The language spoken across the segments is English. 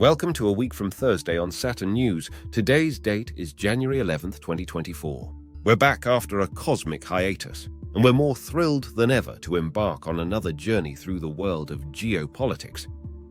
Welcome to a week from Thursday on Saturn News. Today's date is January 11th, 2024. We're back after a cosmic hiatus, and we're more thrilled than ever to embark on another journey through the world of geopolitics.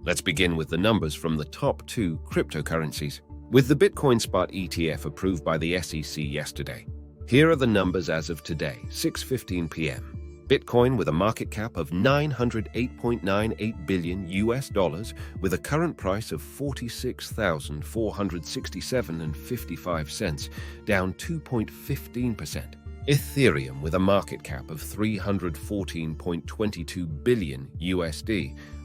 Let's begin with the numbers from the top two cryptocurrencies. With the Bitcoin Spot ETF approved by the SEC yesterday, here are the numbers as of today, 6:15 p.m. Bitcoin with a market cap of $908.98 billion with a current price of $46,467.55, down 2.15%. Ethereum with a market cap of $314.22 billion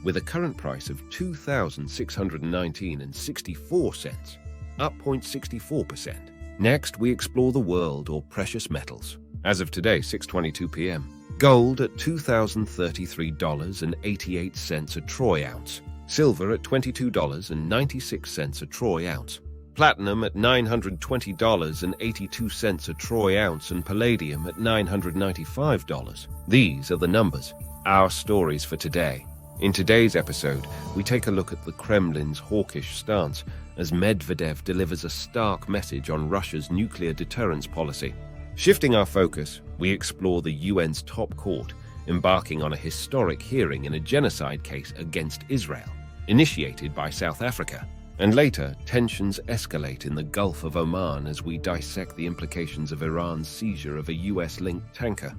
with a current price of $2,619.64, up 0.64%. Next, we explore the world or precious metals. As of today, 6:22 p.m. Gold at $2,033.88 a troy ounce. Silver at $22.96 a troy ounce. Platinum at $920.82 a troy ounce, and palladium at $995. These are the numbers, our stories for today. In today's episode, we take a look at the Kremlin's hawkish stance as Medvedev delivers a stark message on Russia's nuclear deterrence policy. Shifting our focus, we explore the UN's top court, embarking on a historic hearing in a genocide case against Israel, initiated by South Africa. And later, tensions escalate in the Gulf of Oman as we dissect the implications of Iran's seizure of a US-linked tanker.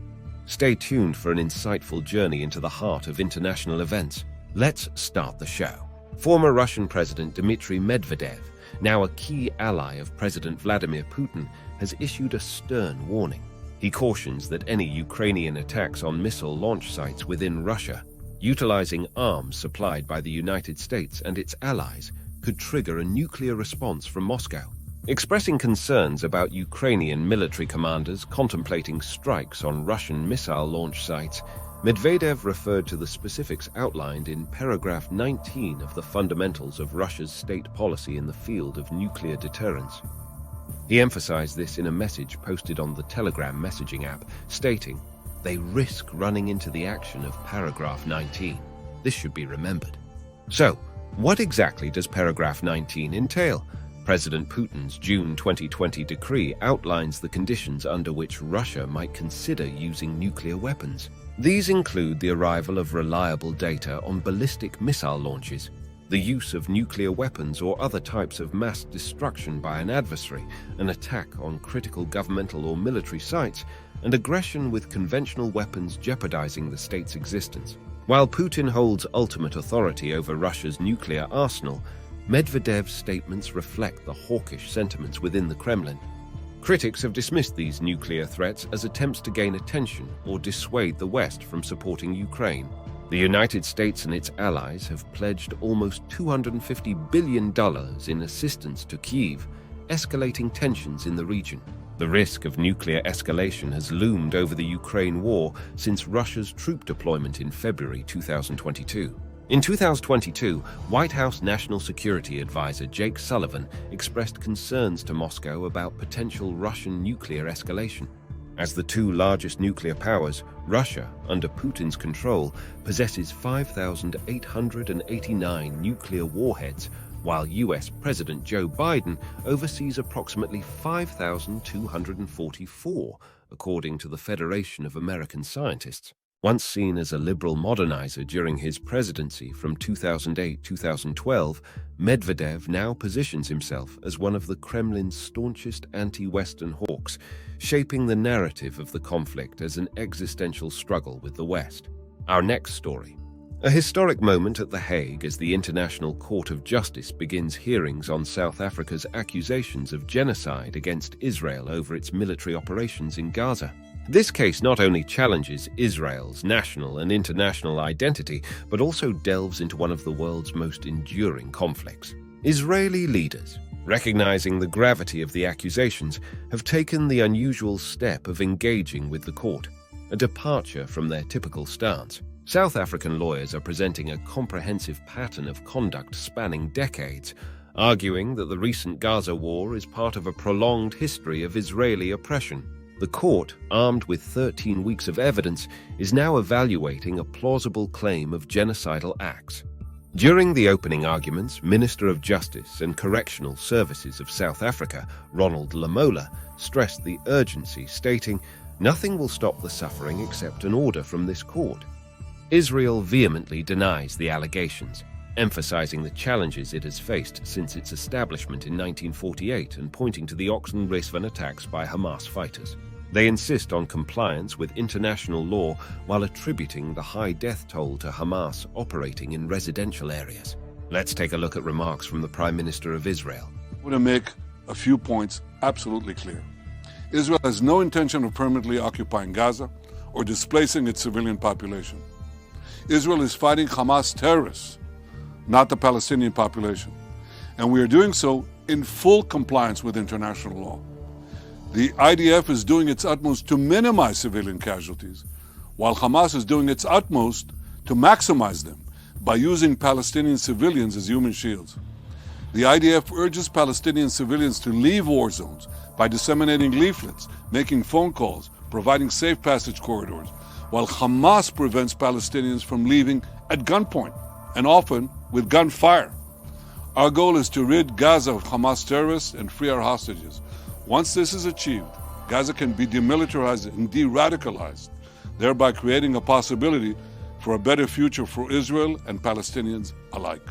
Stay tuned for an insightful journey into the heart of international events. Let's start the show. Former Russian President Dmitry Medvedev, now a key ally of President Vladimir Putin, has issued a stern warning. He cautions that any Ukrainian attacks on missile launch sites within Russia, utilizing arms supplied by the United States and its allies, could trigger a nuclear response from Moscow. Expressing concerns about Ukrainian military commanders contemplating strikes on Russian missile launch sites, Medvedev referred to the specifics outlined in paragraph 19 of the fundamentals of Russia's state policy in the field of nuclear deterrence. He emphasized this in a message posted on the Telegram messaging app, stating, "They risk running into the action of paragraph 19. This should be remembered." So, what exactly does paragraph 19 entail? President Putin's June 2020 decree outlines the conditions under which Russia might consider using nuclear weapons. These include the arrival of reliable data on ballistic missile launches, the use of nuclear weapons or other types of mass destruction by an adversary, an attack on critical governmental or military sites, and aggression with conventional weapons jeopardizing the state's existence. While Putin holds ultimate authority over Russia's nuclear arsenal, Medvedev's statements reflect the hawkish sentiments within the Kremlin. Critics have dismissed these nuclear threats as attempts to gain attention or dissuade the West from supporting Ukraine. The United States and its allies have pledged almost $250 billion in assistance to Kyiv, escalating tensions in the region. The risk of nuclear escalation has loomed over the Ukraine war since Russia's troop deployment in February 2022. In 2022, White House National Security Advisor Jake Sullivan expressed concerns to Moscow about potential Russian nuclear escalation. As the two largest nuclear powers, Russia, under Putin's control, possesses 5,889 nuclear warheads, while US President Joe Biden oversees approximately 5,244, according to the Federation of American Scientists. Once seen as a liberal modernizer during his presidency from 2008-2012, Medvedev now positions himself as one of the Kremlin's staunchest anti-Western hawks, shaping the narrative of the conflict as an existential struggle with the West. Our next story. A historic moment at The Hague as the International Court of Justice begins hearings on South Africa's accusations of genocide against Israel over its military operations in Gaza. This case not only challenges Israel's national and international identity, but also delves into one of the world's most enduring conflicts. Israeli leaders, recognizing the gravity of the accusations, have taken the unusual step of engaging with the court, a departure from their typical stance. South African lawyers are presenting a comprehensive pattern of conduct spanning decades, arguing that the recent Gaza war is part of a prolonged history of Israeli oppression. The court, armed with 13 weeks of evidence, is now evaluating a plausible claim of genocidal acts. During the opening arguments, Minister of Justice and Correctional Services of South Africa, Ronald Lamola, stressed the urgency, stating, "Nothing will stop the suffering except an order from this court." Israel vehemently denies the allegations, emphasizing the challenges it has faced since its establishment in 1948 and pointing to the Oxen-Rizwan attacks by Hamas fighters. They insist on compliance with international law while attributing the high death toll to Hamas operating in residential areas. Let's take a look at remarks from the Prime Minister of Israel. I want to make a few points absolutely clear. Israel has no intention of permanently occupying Gaza or displacing its civilian population. Israel is fighting Hamas terrorists, not the Palestinian population, and we are doing so in full compliance with international law. The IDF is doing its utmost to minimize civilian casualties, while Hamas is doing its utmost to maximize them by using Palestinian civilians as human shields. The IDF urges Palestinian civilians to leave war zones by disseminating leaflets, making phone calls, providing safe passage corridors, while Hamas prevents Palestinians from leaving at gunpoint, and often with gunfire. Our goal is to rid Gaza of Hamas terrorists and free our hostages. Once this is achieved, Gaza can be demilitarized and de-radicalized, thereby creating a possibility for a better future for Israel and Palestinians alike.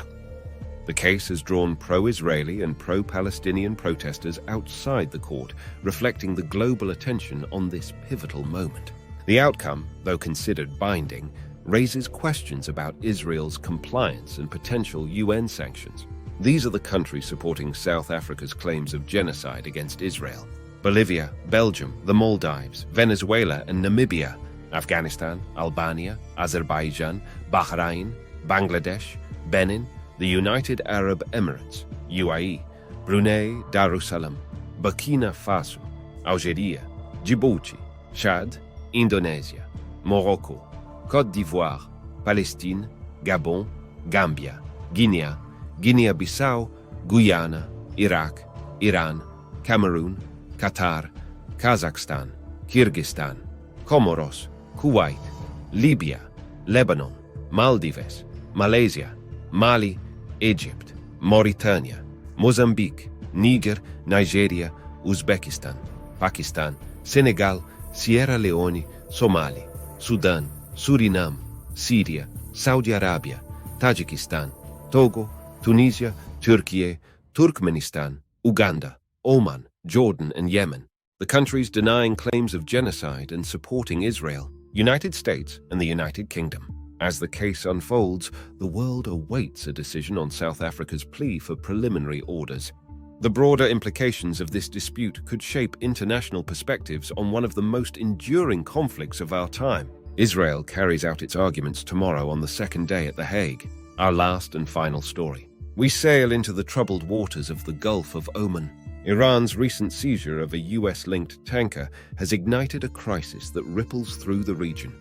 The case has drawn pro-Israeli and pro-Palestinian protesters outside the court, reflecting the global attention on this pivotal moment. The outcome, though considered binding, raises questions about Israel's compliance and potential UN sanctions. These are the countries supporting South Africa's claims of genocide against Israel: Bolivia, Belgium, the Maldives, Venezuela and Namibia, Afghanistan, Albania, Azerbaijan, Bahrain, Bangladesh, Benin, the United Arab Emirates, UAE, Brunei Darussalam, Burkina Faso, Algeria, Djibouti, Chad, Indonesia, Morocco, Côte d'Ivoire, Palestine, Gabon, Gambia, Guinea, Guinea-Bissau, Guyana, Iraq, Iran, Cameroon, Qatar, Kazakhstan, Kyrgyzstan, Comoros, Kuwait, Libya, Lebanon, Maldives, Malaysia, Mali, Egypt, Mauritania, Mozambique, Niger, Nigeria, Uzbekistan, Pakistan, Senegal, Sierra Leone, Somali, Sudan, Suriname, Syria, Saudi Arabia, Tajikistan, Togo, Tunisia, Turkey, Turkmenistan, Uganda, Oman, Jordan and Yemen. The countries denying claims of genocide and supporting Israel, United States and the United Kingdom. As the case unfolds, the world awaits a decision on South Africa's plea for preliminary orders. The broader implications of this dispute could shape international perspectives on one of the most enduring conflicts of our time. Israel carries out its arguments tomorrow on the second day at The Hague. Our last and final story. We sail into the troubled waters of the Gulf of Oman. Iran's recent seizure of a US-linked tanker has ignited a crisis that ripples through the region.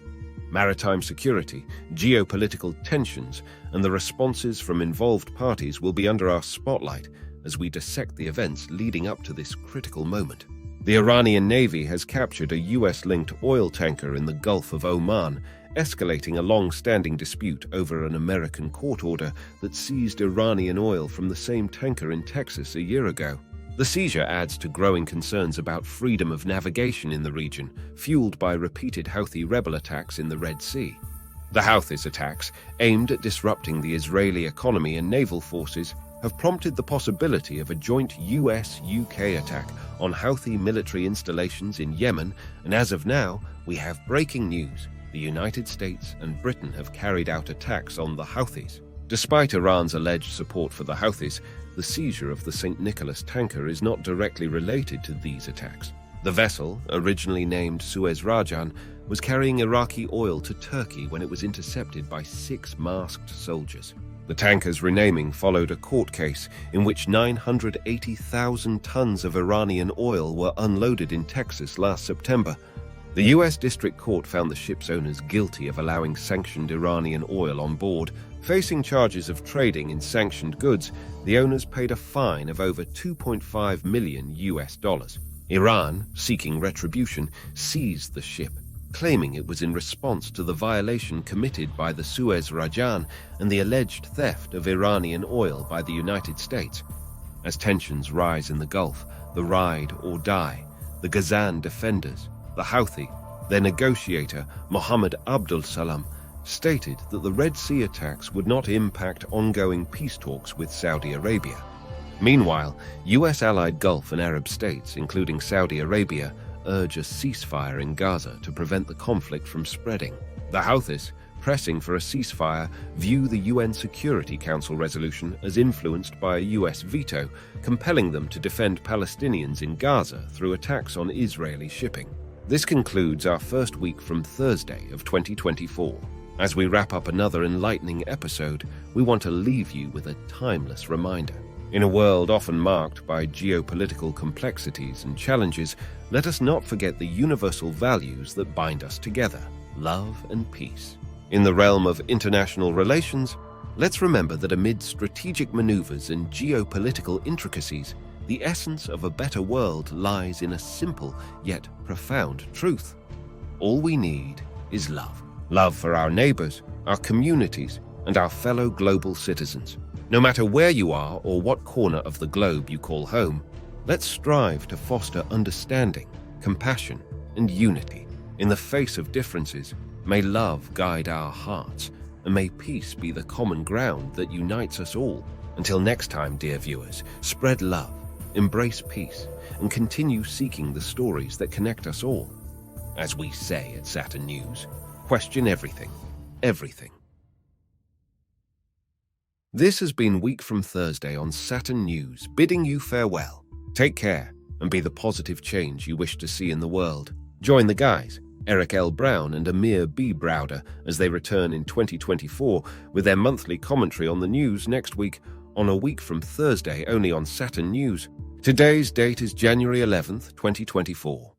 Maritime security, geopolitical tensions, and the responses from involved parties will be under our spotlight as we dissect the events leading up to this critical moment. The Iranian Navy has captured a US-linked oil tanker in the Gulf of Oman, escalating a long-standing dispute over an American court order that seized Iranian oil from the same tanker in Texas a year ago. The seizure adds to growing concerns about freedom of navigation in the region, fueled by repeated Houthi rebel attacks in the Red Sea. The Houthis attacks, aimed at disrupting the Israeli economy and naval forces, have prompted the possibility of a joint US-UK attack on Houthi military installations in Yemen, and as of now, we have breaking news. The United States and Britain have carried out attacks on the Houthis. Despite Iran's alleged support for the Houthis, the seizure of the St. Nicholas tanker is not directly related to these attacks. The vessel, originally named Suez Rajan, was carrying Iraqi oil to Turkey when it was intercepted by 6 masked soldiers. The tanker's renaming followed a court case in which 980,000 tons of Iranian oil were unloaded in Texas last September. The U.S. District Court found the ship's owners guilty of allowing sanctioned Iranian oil on board. Facing charges of trading in sanctioned goods, the owners paid a fine of over $2.5 million. Iran, seeking retribution, seized the ship. claiming it was in response to the violation committed by the Suez Rajan and the alleged theft of Iranian oil by the United States. As tensions rise in the Gulf, the ride or die, the Ghazan defenders, the Houthi, their negotiator Mohammed Abdul Salam, stated that the Red Sea attacks would not impact ongoing peace talks with Saudi Arabia. Meanwhile, US-allied Gulf and Arab states, including Saudi Arabia, urge a ceasefire in Gaza to prevent the conflict from spreading. The Houthis, pressing for a ceasefire, view the UN Security Council resolution as influenced by a US veto, compelling them to defend Palestinians in Gaza through attacks on Israeli shipping. This concludes our first week from Thursday of 2024. As we wrap up another enlightening episode, we want to leave you with a timeless reminder. In a world often marked by geopolitical complexities and challenges, let us not forget the universal values that bind us together: love and peace. In the realm of international relations, let's remember that amid strategic maneuvers and geopolitical intricacies, the essence of a better world lies in a simple yet profound truth. All we need is love. Love for our neighbors, our communities, and our fellow global citizens. No matter where you are or what corner of the globe you call home, let's strive to foster understanding, compassion, and unity. In the face of differences, may love guide our hearts, and may peace be the common ground that unites us all. Until next time, dear viewers, spread love, embrace peace, and continue seeking the stories that connect us all. As we say at Saturn News, question everything, everything. This has been Week from Thursday on Saturn News, bidding you farewell. Take care and be the positive change you wish to see in the world. Join the guys, Eric L. Brown and Amir B. Browder, as they return in 2024 with their monthly commentary on the news next week on A Week from Thursday only on Saturn News. Today's date is January 11th, 2024.